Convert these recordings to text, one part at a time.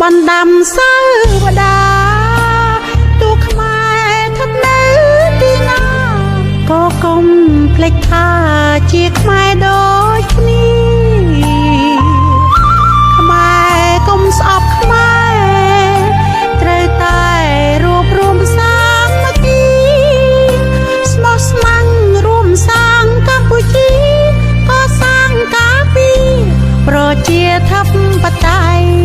បណ្ដាំសាវតាទូខ្មែរថឹកនៅទីណាក៏កុំភ្លេចថាជាខ្មែរដូចគ្នាខ្មែរកុំស្អប់ខ្មែរត្រូវតែរួបរวมសាមគ្គីស្មោះស្ម័គ្ររួមសាងកម្ពុជាក៏សាងការពីប្រជាធិបតេយ្យ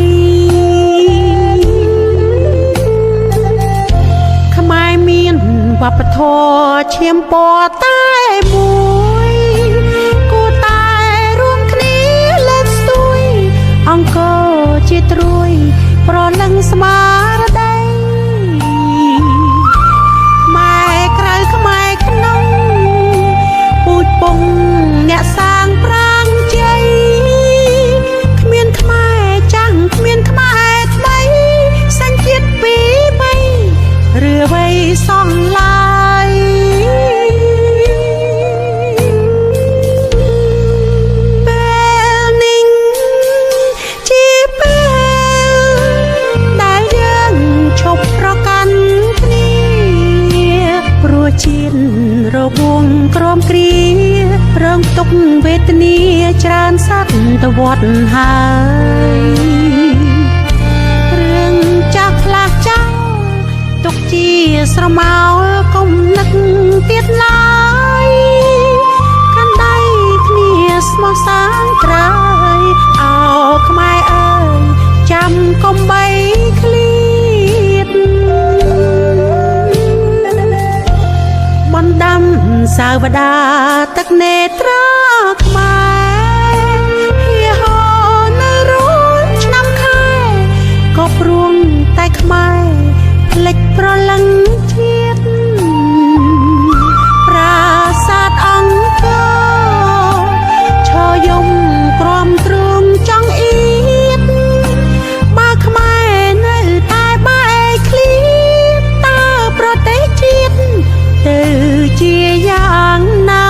ខ្មែរមានវប្បធម៌ឈាមពណ៌តែមួយគួរតែរួមគ្នាលើកស្ទួយអង្គរជាត្រួយប្រលឹងស្មារតីខ្មែរក្រៅខ្មែរក្នុងពូជពងអ្នកសាងប្រាំងជ័យគ្មានខ្មែរចាំងគ្មានខ្មែរថ្មីសញ្ជាតិពីរបីឬអ្វីសងឡើយពេលនេះជាពេលដែលយើងឈប់ប្រកាន់គ្នាព្រោះជាតិរបួងក្រមគ្រារងទុក្ខវេទនាច្រើនសតវត្សហើយរឿងចាស់ផ្លាស់ចោលទុកជាស្រមោលកុំនឹកទៀតឡើយកាន់ដៃគ្នាស្មោះសាងត្រើយអោខ្មែរអើយចាំកុំបីឃ្លាតបណ្ដាំសាវតាទឹកនេត្រាខ្មែរហៀហោនៅរួចឆ្នាំខែក៏ព្រួងតែខ្មែរភ្លេចប្រលឹងជាតិប្រាសាទអង្គរឈរយំក្រំទ្រូងចង់អៀតបើខ្មែរនៅតែបែកឃ្លាតតើប្រទេសជាតិទៅជាយ៉ាងណា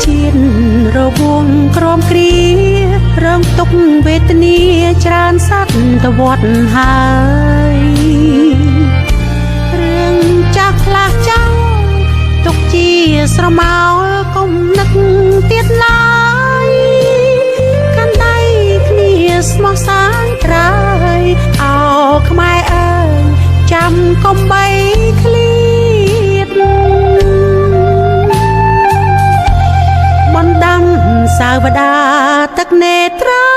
ជាតិរបួងក្រមគ្រារងទុក្ខវេទនាច្រើនសតវត្សហើយរឿងចាស់ផ្លាស់ចោលទុកជាស្រមោលកុំនឹកទៀតឡើយកាន់ដៃគ្នាស្មោះសាងត្រើយអោខ្មែរអើយចាំកុំបីឃ្លាតបណ្ដាំសាវតាទឹកនេត្រា